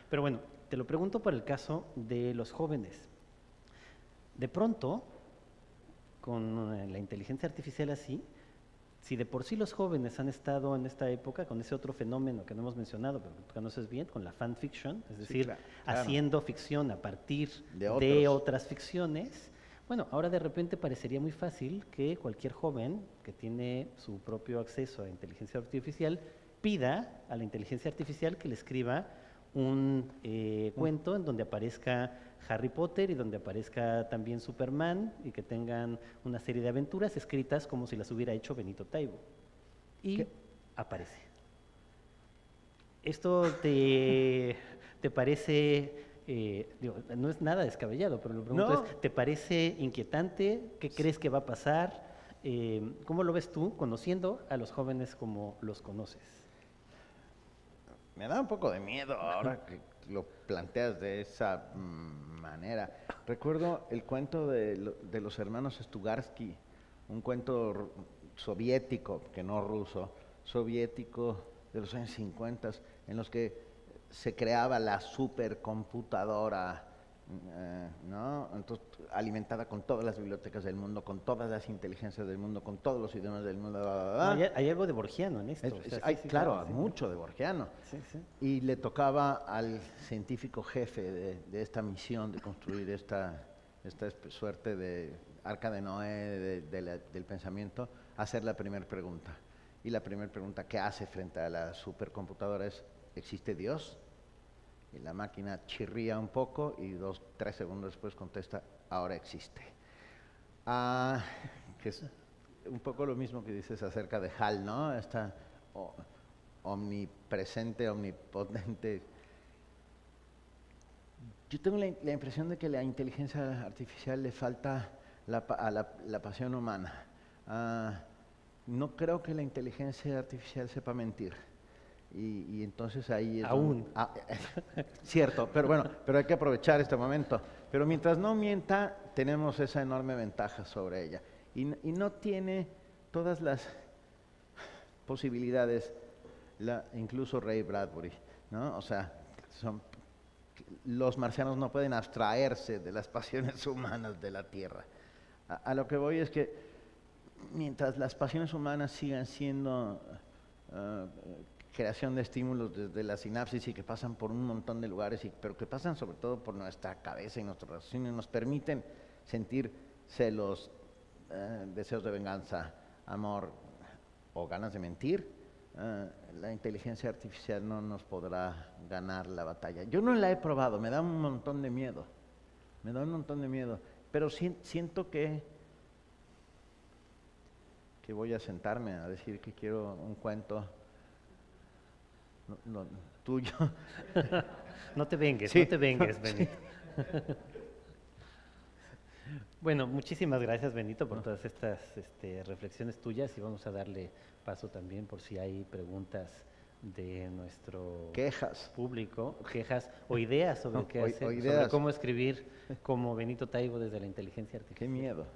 Pero bueno, te lo pregunto por el caso de los jóvenes. De pronto, con la inteligencia artificial así, Si de por sí los jóvenes han estado en esta época con ese otro fenómeno que no hemos mencionado, pero que tú conoces bien, con la fanfiction, es decir, claro. haciendo ficción a partir De de otros. otras ficciones, bueno, ahora de repente parecería muy fácil que cualquier joven que tiene su propio acceso a inteligencia artificial pida a la inteligencia artificial que le escriba un cuento en donde aparezca Harry Potter y donde aparezca también Superman y que tengan una serie de aventuras escritas como si las hubiera hecho Benito Taibo. Y ¿Qué? aparece. ¿Esto te parece, digo, no es nada descabellado, pero lo pregunto No. es, ¿te parece inquietante? ¿Qué crees que va a pasar? ¿Cómo lo ves tú conociendo a los jóvenes como los conoces? Me da un poco de miedo ahora que lo planteas de esa manera. Recuerdo el cuento de los hermanos Stugarsky, un cuento soviético, que no ruso, soviético de los años 50, en los que se creaba la supercomputadora, ¿no? Entonces, alimentada con todas las bibliotecas del mundo, con todas las inteligencias del mundo, con todos los idiomas del mundo. Bla, bla, bla. No, hay algo de borgiano en esto. O sea, Hay, sí, sí, claro, sí. mucho de borgiano. Sí, sí. Y le tocaba al científico jefe de esta misión de construir esta suerte de arca de Noé del pensamiento, hacer la primera pregunta. Y la primera pregunta que hace frente a la supercomputadora es, ¿existe Dios? Y la máquina chirría un poco y 2, 3 segundos después contesta, ahora existe. Que es un poco lo mismo que dices acerca de HAL, ¿no? Esta omnipresente, omnipotente. Yo tengo la impresión de que la inteligencia artificial le falta a la pasión humana. No creo que la inteligencia artificial sepa mentir. Y entonces ahí es Aún. cierto, pero bueno, pero hay que aprovechar este momento. Pero mientras no mienta, tenemos esa enorme ventaja sobre ella. Y no tiene todas las posibilidades, incluso Ray Bradbury, ¿no? O sea, los marcianos no pueden abstraerse de las pasiones humanas de la Tierra. A lo que voy es que mientras las pasiones humanas sigan siendo creación de estímulos desde la sinapsis y que pasan por un montón de lugares, pero que pasan sobre todo por nuestra cabeza y nuestras relaciones, nos permiten sentir celos, deseos de venganza, amor o ganas de mentir, la inteligencia artificial no nos podrá ganar la batalla. Yo no la he probado, me da un montón de miedo, pero siento que voy a sentarme a decir que quiero un cuento tuyo. No te vengues, Sí. no te vengues, Benito. Bueno, muchísimas gracias, Benito, por todas estas reflexiones tuyas y vamos a darle paso también por si hay preguntas de nuestro Quejas. público, quejas o ideas sobre qué O hacer, sobre ideas. cómo escribir como Benito Taibo desde la inteligencia artificial. Qué miedo.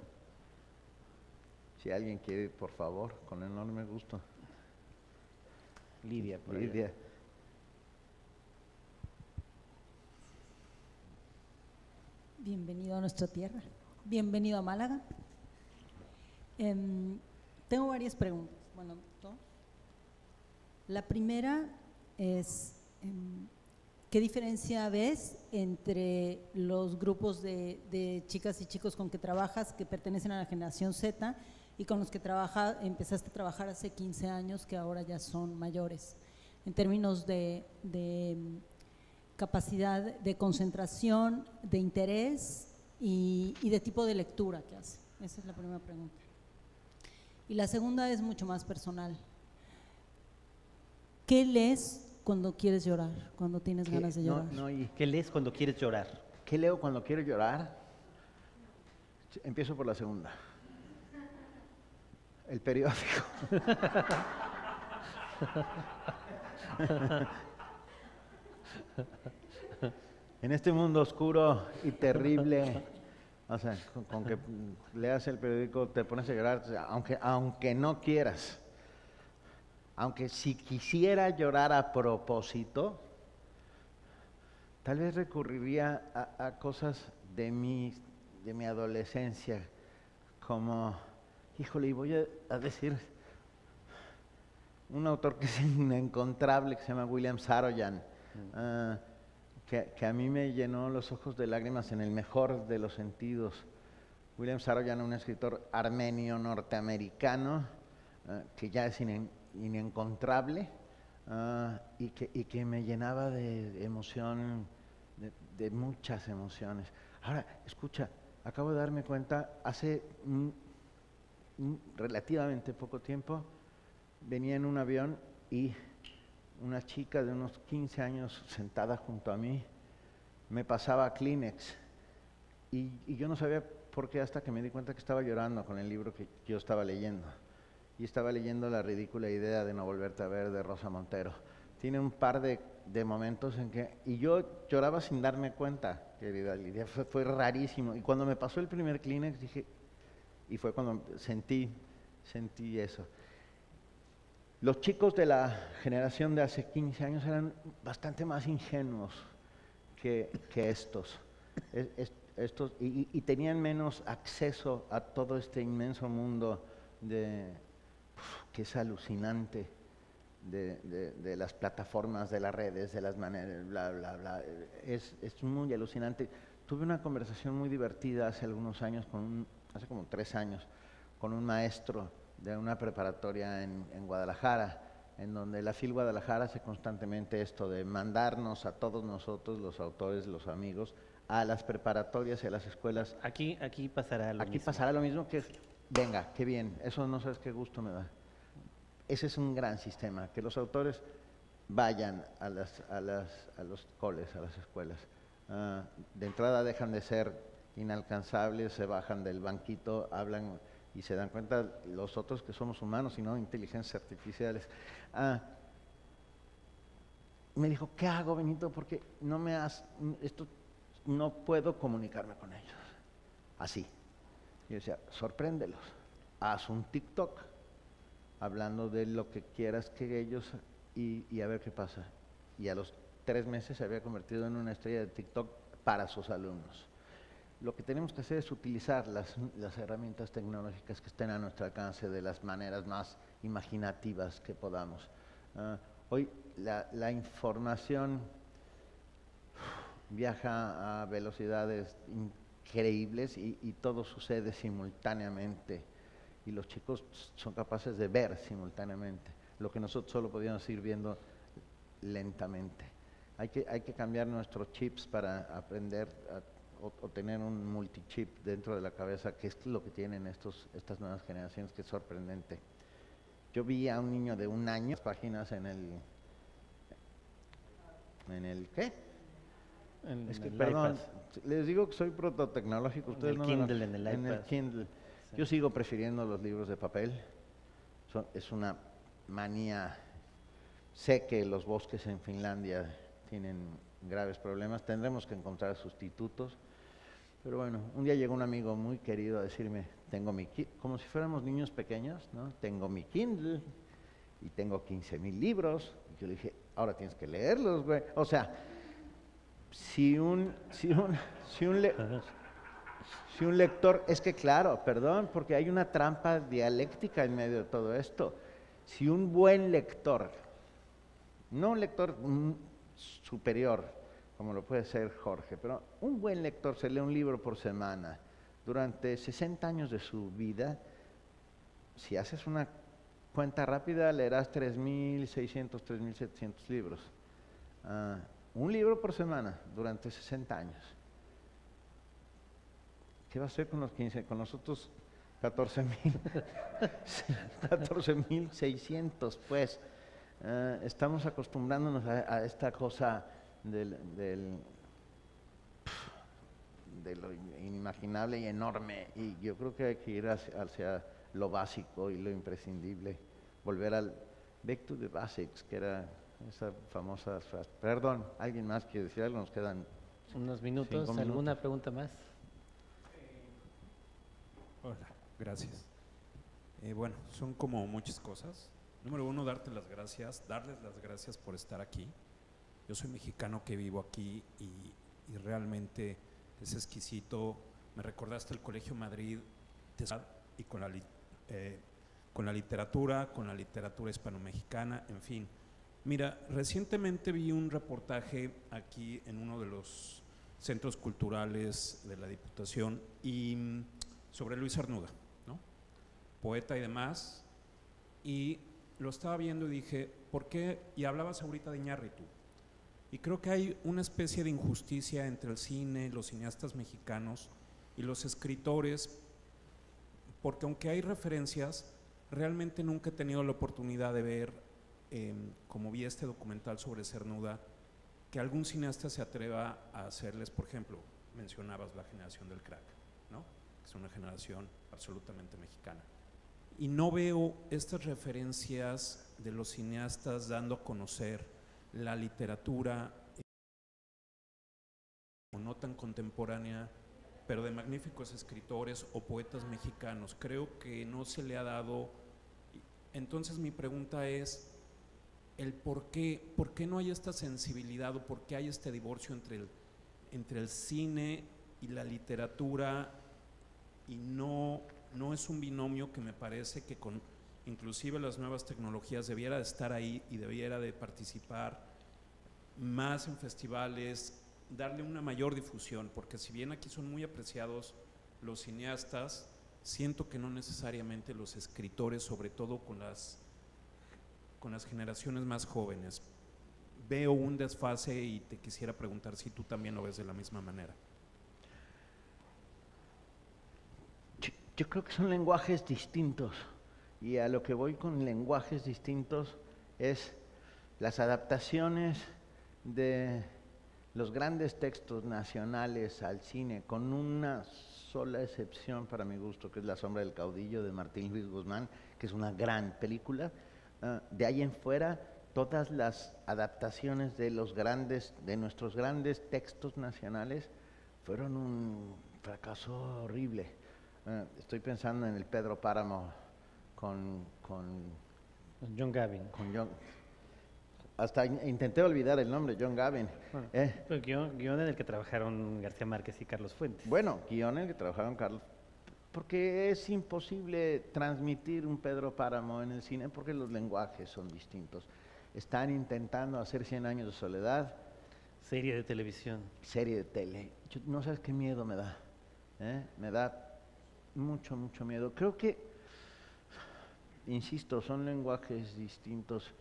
Si alguien quiere, por favor, con enorme gusto. Lidia, por allá. Lidia. Bienvenido a nuestra tierra, bienvenido a Málaga. Tengo varias preguntas. Bueno, ¿dos? La primera es, ¿qué diferencia ves entre los grupos de chicas y chicos con que trabajas que pertenecen a la generación Z y con los que empezaste a trabajar hace 15 años que ahora ya son mayores? En términos de capacidad de concentración, de interés y de tipo de lectura que hace. Esa es la primera pregunta. Y la segunda es mucho más personal. ¿Qué lees cuando quieres llorar, cuando tienes ganas de llorar? ¿Qué lees cuando quieres llorar? ¿Qué leo cuando quiero llorar? Empiezo por la segunda. El periódico. En este mundo oscuro y terrible, o sea, con que leas el periódico te pones a llorar, aunque no quieras. Aunque si quisiera llorar a propósito, tal vez recurriría a cosas de mi adolescencia, como, híjole, y voy a decir un autor que es inencontrable, que se llama William Saroyan, que a mí me llenó los ojos de lágrimas en el mejor de los sentidos. William Saroyan, un escritor armenio norteamericano, que ya es inencontrable, y que me llenaba de emoción, de muchas emociones. Ahora, escucha, acabo de darme cuenta, hace relativamente poco tiempo, venía en un avión y una chica de unos 15 años sentada junto a mí me pasaba Kleenex y yo no sabía por qué hasta que me di cuenta que estaba llorando con el libro que yo estaba leyendo. Y estaba leyendo La ridícula idea de no volverte a ver de Rosa Montero. Tiene un par de momentos en que... Y yo lloraba sin darme cuenta, querida Lidia, fue rarísimo. Y cuando me pasó el primer Kleenex dije... Y fue cuando sentí eso. Los chicos de la generación de hace 15 años eran bastante más ingenuos que estos. Y tenían menos acceso a todo este inmenso mundo que es alucinante de las plataformas, de las redes, de las maneras, bla, bla, bla. Es muy alucinante. Tuve una conversación muy divertida hace algunos años, hace como 3 años, con un maestro de una preparatoria en Guadalajara, en donde la FIL Guadalajara hace constantemente esto de mandarnos a todos nosotros, los autores, los amigos, a las preparatorias y a las escuelas. Aquí pasará lo mismo. Aquí pasará lo mismo, que venga, qué bien, eso no sabes qué gusto me da. Ese es un gran sistema, que los autores vayan a los coles, a las escuelas. De entrada dejan de ser inalcanzables, se bajan del banquito, hablan y se dan cuenta los otros que somos humanos y no inteligencias artificiales. Me dijo, ¿qué hago, Benito? Porque no puedo comunicarme con ellos. Así. Y yo decía, sorpréndelos, haz un TikTok hablando de lo que quieras que ellos y a ver qué pasa. Y a los 3 meses se había convertido en una estrella de TikTok para sus alumnos. Lo que tenemos que hacer es utilizar las herramientas tecnológicas que estén a nuestro alcance de las maneras más imaginativas que podamos. Hoy la información viaja a velocidades increíbles y todo sucede simultáneamente. Y los chicos son capaces de ver simultáneamente lo que nosotros solo podíamos ir viendo lentamente. Hay que cambiar nuestros chips para aprender o tener un multichip dentro de la cabeza, que es lo que tienen estas nuevas generaciones, que es sorprendente. Yo vi a un niño de 1 año, páginas en el ¿qué? Es que, perdón, les digo que soy prototecnológico, ustedes no Kindle, en el en el iPad. Kindle. Sí. Yo sigo prefiriendo los libros de papel. Es una manía. Sé que los bosques en Finlandia tienen graves problemas, tendremos que encontrar sustitutos. Pero bueno, un día llegó un amigo muy querido a decirme, como si fuéramos niños pequeños, ¿no? Tengo mi Kindle y tengo 15,000 libros. Y yo le dije, ahora tienes que leerlos, güey. O sea, si un lector, es que claro, perdón, porque hay una trampa dialéctica en medio de todo esto. Si un buen lector, no un lector superior, como lo puede ser Jorge, pero un buen lector se lee un libro por semana durante 60 años de su vida, si haces una cuenta rápida, leerás 3,600, 3,700 libros. Un libro por semana durante 60 años. ¿Qué va a hacer con los 15? Con los otros 14,600, pues. Estamos acostumbrándonos a esta cosa de lo inimaginable y enorme, y yo creo que hay que ir hacia lo básico y lo imprescindible, volver al back to the basics, que era esa famosa frase. Perdón, ¿alguien más quiere decir algo? Nos quedan unos minutos. ¿Alguna pregunta más? Hola, gracias. Bueno, son como muchas cosas. Número 1, darles las gracias por estar aquí. Yo soy mexicano que vivo aquí y realmente es exquisito. Me recordaste el Colegio Madrid y con con la literatura hispano-mexicana, en fin. Mira, recientemente vi un reportaje aquí en uno de los centros culturales de la Diputación y sobre Luis Cernuda, ¿no? Poeta y demás, y lo estaba viendo y dije, ¿por qué? Y hablabas ahorita de Iñárritu, y creo que hay una especie de injusticia entre el cine, los cineastas mexicanos y los escritores, porque aunque hay referencias, realmente nunca he tenido la oportunidad de ver, como vi este documental sobre Cernuda, que algún cineasta se atreva a hacerles, por ejemplo, mencionabas la generación del crack, ¿no? Que es una generación absolutamente mexicana. Y no veo estas referencias de los cineastas dando a conocer la literatura no tan contemporánea, pero de magníficos escritores o poetas mexicanos. Creo que no se le ha dado. Entonces mi pregunta es, el por qué no hay esta sensibilidad o por qué hay este divorcio entre el cine y la literatura, y no es un binomio que me parece que con inclusive las nuevas tecnologías debiera de estar ahí y debiera de participar más en festivales, darle una mayor difusión, porque si bien aquí son muy apreciados los cineastas, siento que no necesariamente los escritores, sobre todo con las generaciones más jóvenes. Veo un desfase y te quisiera preguntar si tú también lo ves de la misma manera. Yo creo que son lenguajes distintos, y a lo que voy con lenguajes distintos es las adaptaciones de los grandes textos nacionales al cine, con una sola excepción para mi gusto, que es La sombra del caudillo de Martín Luis Guzmán, que es una gran película. De ahí en fuera, todas las adaptaciones de nuestros grandes textos nacionales fueron un fracaso horrible. Estoy pensando en el Pedro Páramo con John Gavin. Hasta intenté olvidar el nombre, John Gavin. Bueno, el guión en el que trabajaron García Márquez y Carlos Fuentes. Bueno, guión en el que trabajaron Carlos, porque es imposible transmitir un Pedro Páramo en el cine porque los lenguajes son distintos. Están intentando hacer 100 años de soledad. Serie de televisión. Serie de tele. No sabes qué miedo me da. Me da mucho, mucho miedo. Creo que, insisto, son lenguajes distintos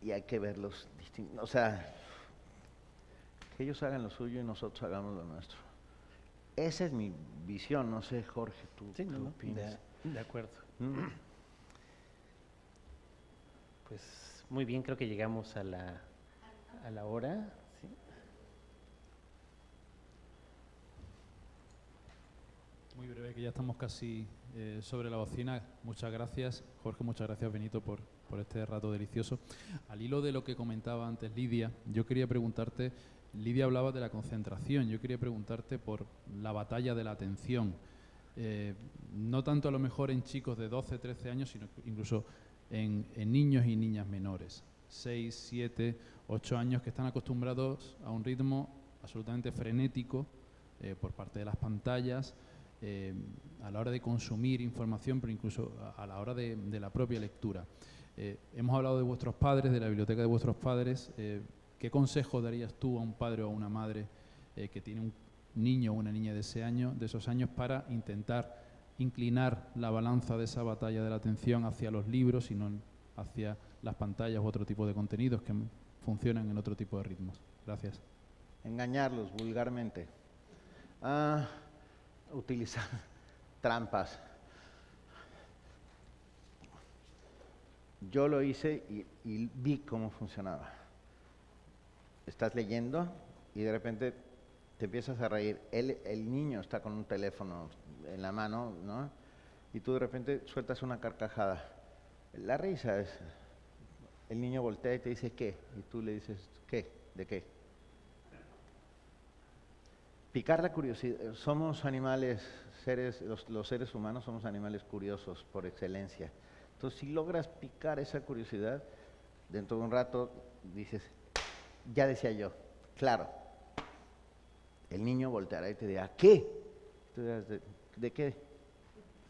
y hay que verlos distintos. O sea, que ellos hagan lo suyo y nosotros hagamos lo nuestro. Esa es mi visión, no sé, Jorge, tú Sí, qué opinas. de acuerdo. Pues muy bien, creo que llegamos a la hora. ¿Sí? Muy breve, que ya estamos casi sobre la bocina. Muchas gracias, Jorge, muchas gracias, Benito, por este rato delicioso. Al hilo de lo que comentaba antes Lidia, yo quería preguntarte, Lidia hablaba de la concentración, yo quería preguntarte por la batalla de la atención, no tanto a lo mejor en chicos de 12, 13 años, sino incluso en niños y niñas menores, 6, 7, 8 años, que están acostumbrados a un ritmo absolutamente frenético por parte de las pantallas, a la hora de consumir información, pero incluso a la hora de la propia lectura. Hemos hablado de vuestros padres, de la biblioteca de vuestros padres. ¿Qué consejo darías tú a un padre o a una madre que tiene un niño o una niña de esos años, para intentar inclinar la balanza de esa batalla de la atención hacia los libros y no hacia las pantallas u otro tipo de contenidos que funcionan en otro tipo de ritmos? Gracias. Engañarlos vulgarmente. Utilizar trampas. Yo lo hice y vi cómo funcionaba. Estás leyendo y de repente te empiezas a reír. El niño está con un teléfono en la mano, ¿no? Y tú de repente sueltas una carcajada. La risa es, el niño voltea y te dice ¿qué? Y tú le dices ¿qué? ¿De qué? Picar la curiosidad. Somos animales, los seres humanos somos animales curiosos por excelencia. Entonces, si logras picar esa curiosidad, dentro de un rato dices, ya decía yo, claro, el niño volteará y te dirá, ¿qué? Tú dirás, ¿de qué?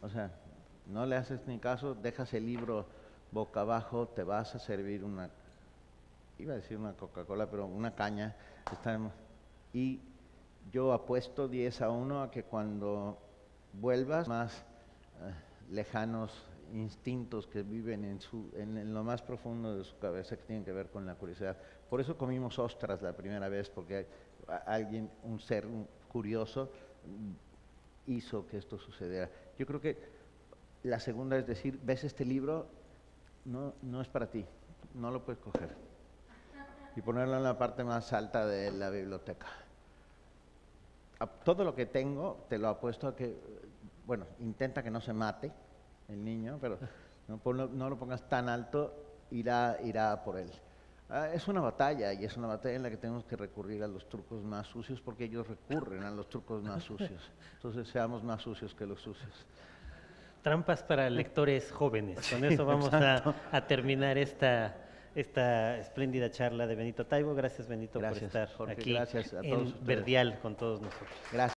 O sea, no le haces ni caso, dejas el libro boca abajo, te vas a servir una, iba a decir una Coca-Cola, pero una caña. Y yo apuesto 10-1 a que cuando vuelvas, más lejanos instintos que viven en lo más profundo de su cabeza, que tienen que ver con la curiosidad. Por eso comimos ostras la primera vez, porque alguien, un ser curioso, hizo que esto sucediera. Yo creo que la segunda es decir, ves este libro, no es para ti, no lo puedes coger, y ponerlo en la parte más alta de la biblioteca. Todo lo que tengo te lo apuesto a que, bueno, intenta que no se mate el niño, pero no lo pongas tan alto, irá por él. Es una batalla, y es una batalla en la que tenemos que recurrir a los trucos más sucios, porque ellos recurren a los trucos más sucios. Entonces seamos más sucios que los sucios. Trampas para lectores jóvenes. Con eso vamos a terminar esta espléndida charla de Benito Taibo. Gracias, Benito, Gracias, por estar Jorge, aquí gracias a todos en ustedes. Verdial con todos nosotros. Gracias.